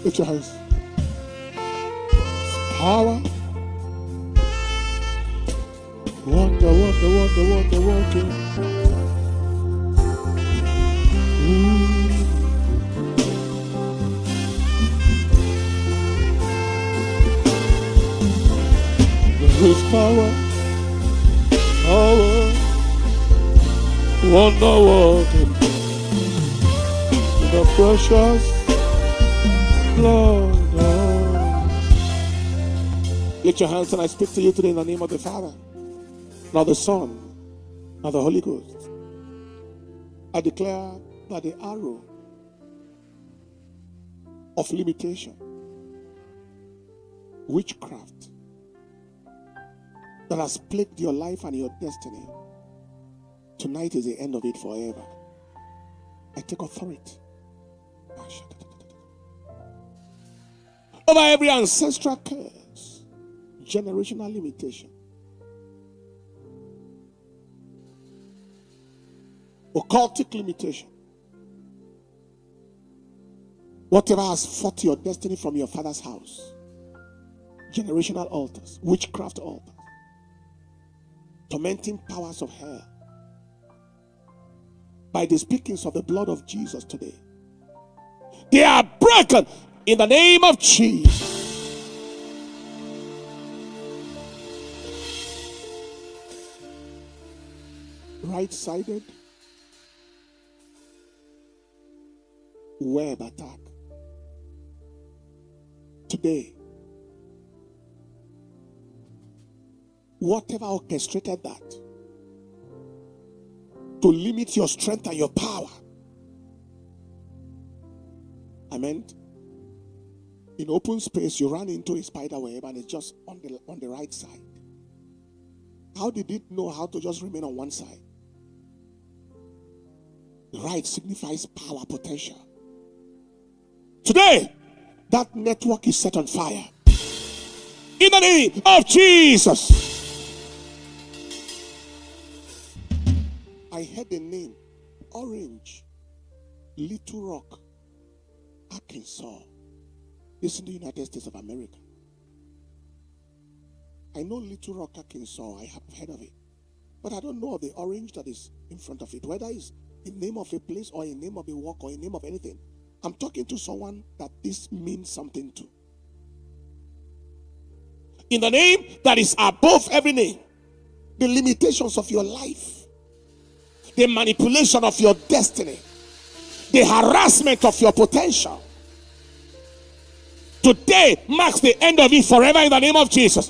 Lift your hands. Power. Wonder, wonder, wonder, wonder, working. There is power, power, wonder, working. In the precious blood. Lift your hands and I speak to you today in the name of the Father, now the Son, now the Holy Ghost. I declare that the arrow of limitation, witchcraft, that has plagued your life and your destiny, tonight is the end of it forever. I take authority over every ancestral curse, generational limitation, occultic limitation, whatever has fought your destiny from your father's house, generational altars, witchcraft altars, tormenting powers of hell, by the speakings of the blood of Jesus today, they are broken in the name of Jesus. Right-sided web attack today, whatever orchestrated that to limit your strength and your power, I meant in open space you ran into a spider web and it's just on the right side. How did it know how to just remain on one side? The right signifies power, potential. Today, that network is set on fire. In the name of Jesus. I heard the name Orange, Little Rock, Arkansas. This is in the United States of America. I know Little Rock, Arkansas. I have heard of it. But I don't know of the orange that is in front of it. Whether it's the name of a place or a name of a walk or a name of anything. I'm talking to someone that this means something to. In the name that is above every name, the limitations of your life, the manipulation of your destiny, the harassment of your potential, today marks the end of it forever in the name of Jesus.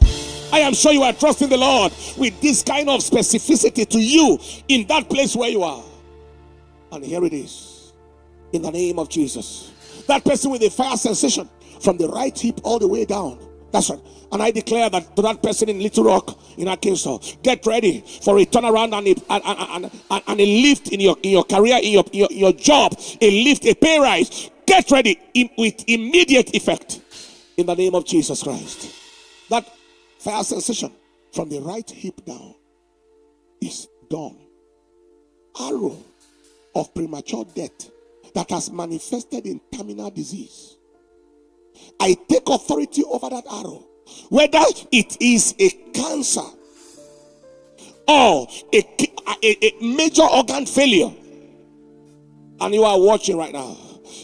I am sure you are trusting the Lord with this kind of specificity to you in that place where you are. And here it is. In the name of Jesus. That person with a fire sensation from the right hip all the way down. That's right. And I declare that to that person in Little Rock, in Arkansas, get ready for a turnaround and a lift in your career, in your job, a lift, a pay rise. Get ready with immediate effect in the name of Jesus Christ. That fire sensation from the right hip down is done. Arrow of premature death that has manifested in terminal disease, I take authority over that arrow, whether it is a cancer or a major organ failure, and you are watching right now.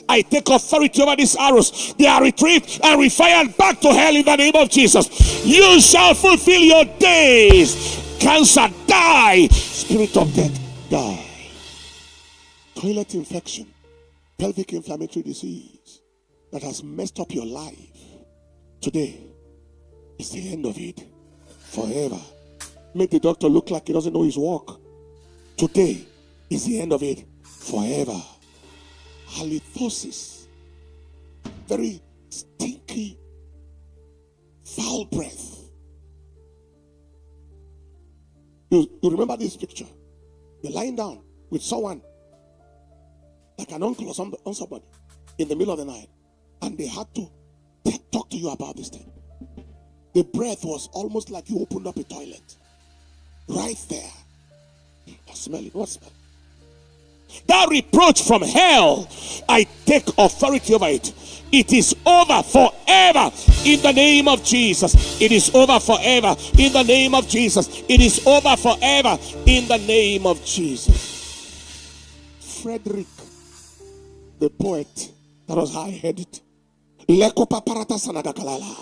I take authority over these arrows. They are retrieved and refired back to hell in the name of Jesus. You shall fulfill your days. Cancer, die. Spirit of death, die. Toilet infection, pelvic inflammatory disease that has messed up your life, today is the end of it forever. Make the doctor look like he doesn't know his work. Today is the end of it forever. Halitosis, very stinky, foul breath. You remember this picture? You're lying down with someone like an uncle or somebody in the middle of the night, and they had to talk to you about this thing. The breath was almost like you opened up a toilet right there. Smell it. What smell? That reproach from hell, I take authority over it. It is over forever in the name of Jesus. It is over forever in the name of Jesus. It is over forever in the name of Jesus. Frederick, the poet that was high-headed. Leko paparata sanaga kalala.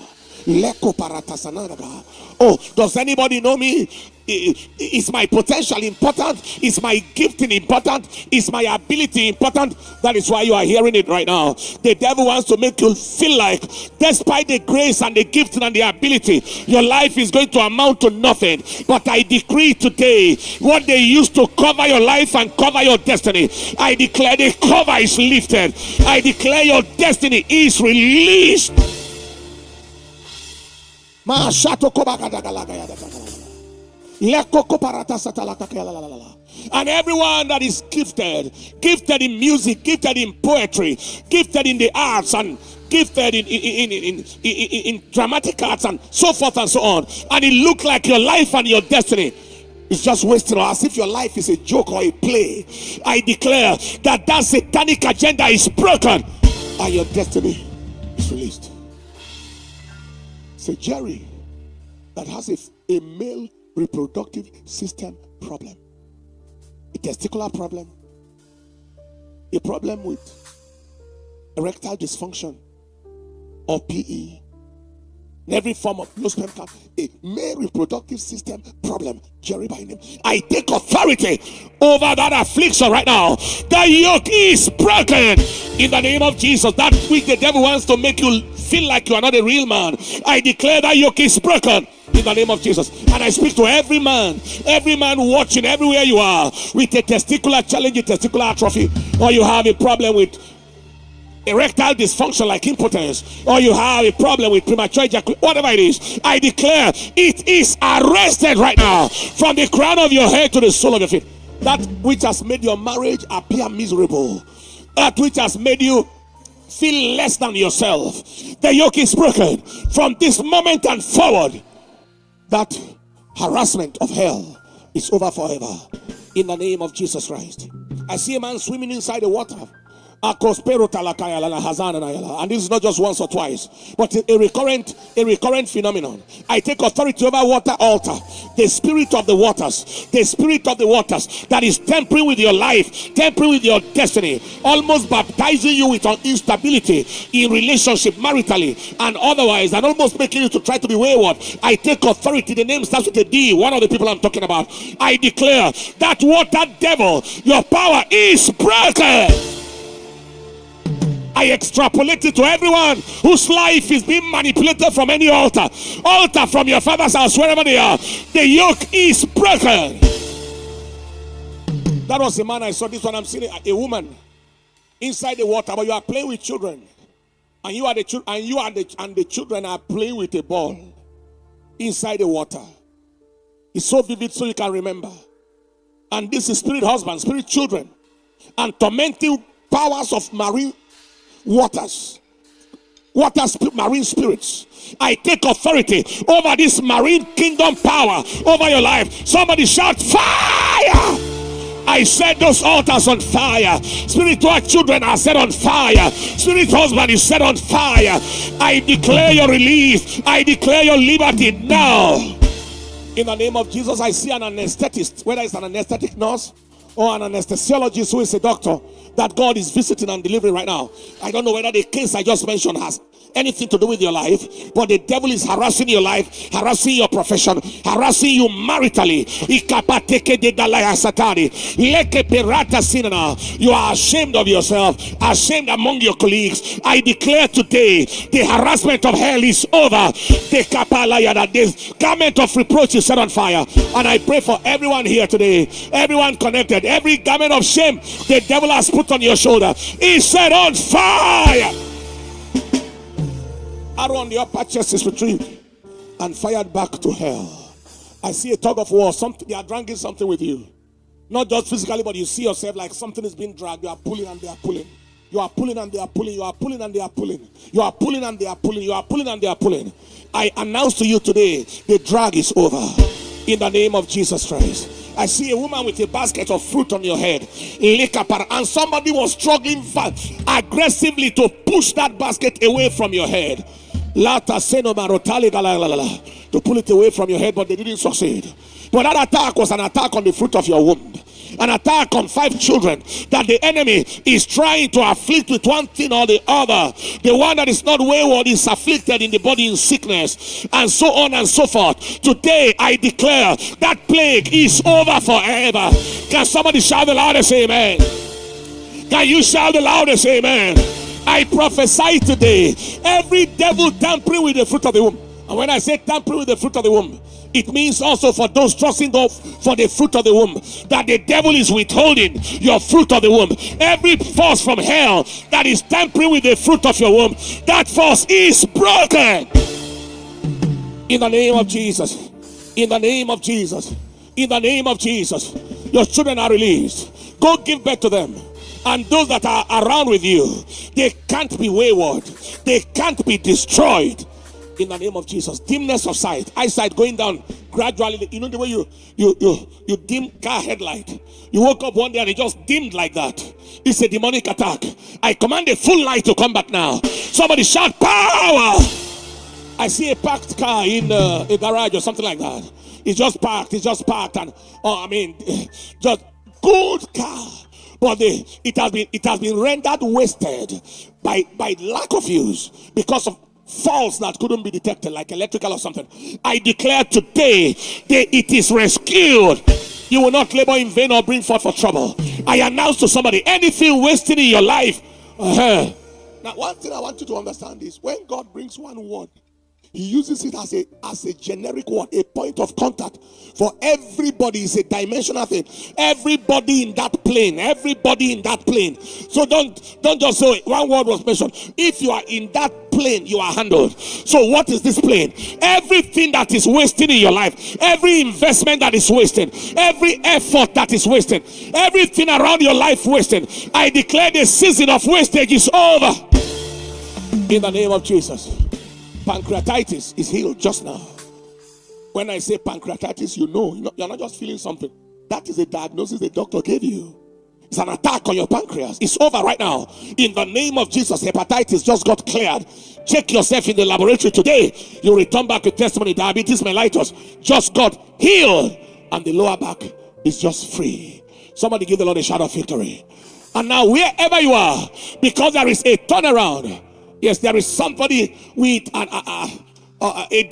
Leko parata sanaga. Oh, does anybody know me? Is my potential important? Is my gifting important? Is my ability important? That is why you are hearing it right now. The devil wants to make you feel like, despite the grace and the gifting and the ability, your life is going to amount to nothing. But I decree today, what they used to cover your life and cover your destiny, I declare the cover is lifted. I declare your destiny is released. And everyone that is gifted in music, gifted in poetry, gifted in the arts, and gifted in dramatic arts, and so forth and so on, and it look like your life and your destiny is just wasting, as if your life is a joke or a play, I declare that satanic agenda is broken and your destiny is released. Say, Jerry, that has a male reproductive system problem, a testicular problem, a problem with erectile dysfunction or PE, in every form of low sperm count, a male reproductive system problem, Jerry by name, I take authority over that affliction right now. The yoke is broken in the name of Jesus. That which the devil wants to make you feel like you are not a real man, I declare that yoke is broken in the name of Jesus. And I speak to every man watching everywhere you are with a testicular challenge, a testicular atrophy, or you have a problem with erectile dysfunction like impotence, or you have a problem with premature ejaculation, whatever it is, I declare it is arrested right now from the crown of your head to the sole of your feet. That which has made your marriage appear miserable, that which has made you feel less than yourself, the yoke is broken from this moment and forward. That harassment of hell is over forever in the name of Jesus Christ. I see a man swimming inside the water. And this is not just once or twice, but a recurrent phenomenon. I take authority over water altar, the spirit of the waters that is tampering with your life, tampering with your destiny, almost baptizing you with instability in relationship, maritally and otherwise, and almost making you to try to be wayward. I take authority. The name starts with a D, one of the people I'm talking about. I declare that water devil, your power is broken. I extrapolate it to everyone whose life is being manipulated from any altar from your father's house, wherever they are. The yoke is broken. That was a man I saw. This one I'm seeing a woman inside the water, but you are playing with children, and the children are playing with a ball inside the water. It's so vivid, so you can remember. And this is spirit husband, spirit children, and tormenting powers of marine marine spirits. I take authority over this marine kingdom power over your life. Somebody shout fire. I set those altars on fire. Spiritual children are set on fire. Spirit husband is set on fire. I declare your release. I declare your liberty now. In the name of Jesus. I see an anesthetist, whether it's an anesthetic nurse or an anesthesiologist who is a doctor, that God is visiting and delivering right now. I don't know whether the case I just mentioned has anything to do with your life, but the devil is harassing your life, harassing your profession, harassing you maritally. You are ashamed of yourself, ashamed among your colleagues. I declare today the harassment of hell is over. The garment of reproach is set on fire. And I pray for everyone here today, everyone connected, every garment of shame the devil has put on your shoulder is set on fire. Arrow on the upper chest is retrieved and fired back to hell. I see a tug of war. They are dragging something with you. Not just physically, but you see yourself like something is being dragged. You are pulling and they are pulling. You are pulling and they are pulling. You are pulling and they are pulling. You are pulling and they are pulling. You are pulling and they are pulling. I announce to you today, the drag is over. In the name of Jesus Christ. I see a woman with a basket of fruit on your head. And somebody was struggling aggressively to push that basket away from your head. To pull it away from your head, but they didn't succeed. But that attack was an attack on the fruit of your womb. An attack on 5 children that the enemy is trying to afflict with one thing or the other. The one that is not wayward is afflicted in the body in sickness, and so on and so forth. Today I declare that plague is over forever. Can somebody shout the loudest amen? Can you shout the loudest amen? I prophesy today, every devil tampering with the fruit of the womb. And when I say tampering with the fruit of the womb, it means also for those trusting God for the fruit of the womb, that the devil is withholding your fruit of the womb. Every force from hell that is tampering with the fruit of your womb, that force is broken. In the name of Jesus. In the name of Jesus. In the name of Jesus. Your children are released. Go give birth to them. And those that are around with you, they can't be wayward. They can't be destroyed. In the name of Jesus. Dimness of sight, eyesight going down gradually. You know the way you dim car headlight. You woke up one day and it just dimmed like that. It's a demonic attack. I command a full light to come back now. Somebody shout power. I see a parked car in a garage or something like that. It's just parked. And just good car. But it has been rendered wasted by lack of use because of faults that couldn't be detected, like electrical or something. I declare today that it is rescued. You will not labor in vain or bring forth for trouble. I announce to somebody, anything wasting in your life. Now, one thing I want you to understand is when God brings one word, he uses it as a generic word, a point of contact for everybody. It's a dimensional thing. Everybody in that plane. Everybody in that plane. So don't just say one word was mentioned. If you are in that plane, you are handled. So what is this plane? Everything that is wasting in your life, every investment that is wasting, every effort that is wasting, everything around your life wasting, I declare the season of wastage is over. In the name of Jesus. Pancreatitis is healed just now. When I say pancreatitis, you're not just feeling something. That is a diagnosis the doctor gave you. It's an attack on your pancreas. It's over right now. In the name of Jesus, hepatitis just got cleared. Check yourself in the laboratory today. You return back with testimony. Diabetes mellitus just got healed. And the lower back is just free. Somebody give the Lord a shout of victory. And now wherever you are, because there is a turnaround. Yes, there is somebody with a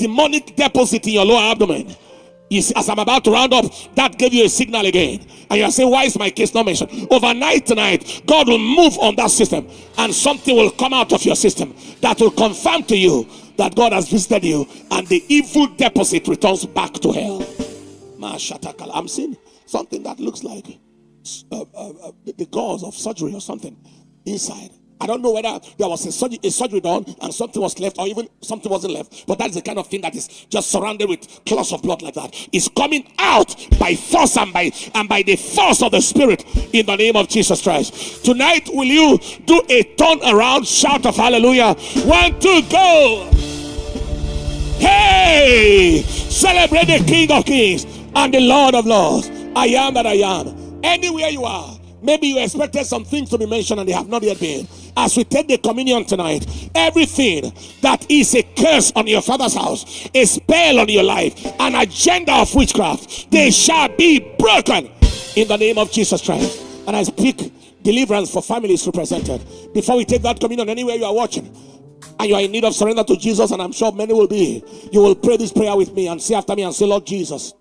demonic deposit in your lower abdomen. As I'm about to round up, that gave you a signal again. And you're saying, why is my case not mentioned? Overnight tonight, God will move on that system. And something will come out of your system that will confirm to you that God has visited you. And the evil deposit returns back to hell. I'm seeing something that looks like the gauze of surgery or something inside. I don't know whether there was a surgery done and something was left or even something wasn't left. But that is the kind of thing that is just surrounded with clots of blood like that. It's coming out by force and by the force of the Spirit in the name of Jesus Christ. Tonight, will you do a turn around shout of hallelujah? 1, 2, go! Hey! Celebrate the King of Kings and the Lord of Lords. I am that I am. Anywhere you are, maybe you expected some things to be mentioned and they have not yet been. As we take the communion tonight, everything that is a curse on your father's house, a spell on your life, an agenda of witchcraft, they shall be broken in the name of Jesus Christ. And I speak deliverance for families represented. Before we take that communion, anywhere you are watching, and you are in need of surrender to Jesus, and I'm sure many will be, you will pray this prayer with me and say after me and say, Lord Jesus,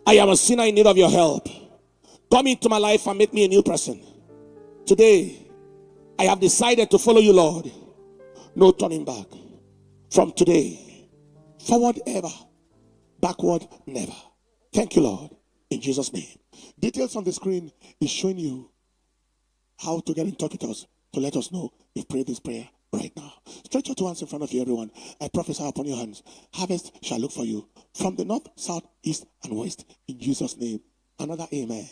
I am a sinner in need of your help. Come into my life and make me a new person. Today, I have decided to follow you, Lord. No turning back. From today, forward ever, backward never. Thank you, Lord. In Jesus' name. Details on the screen is showing you how to get in touch with us to let us know you've prayed this prayer right now. Stretch your two hands in front of you, everyone. I prophesy upon your hands. Harvest shall look for you from the north, south, east, and west. In Jesus' name. Another amen.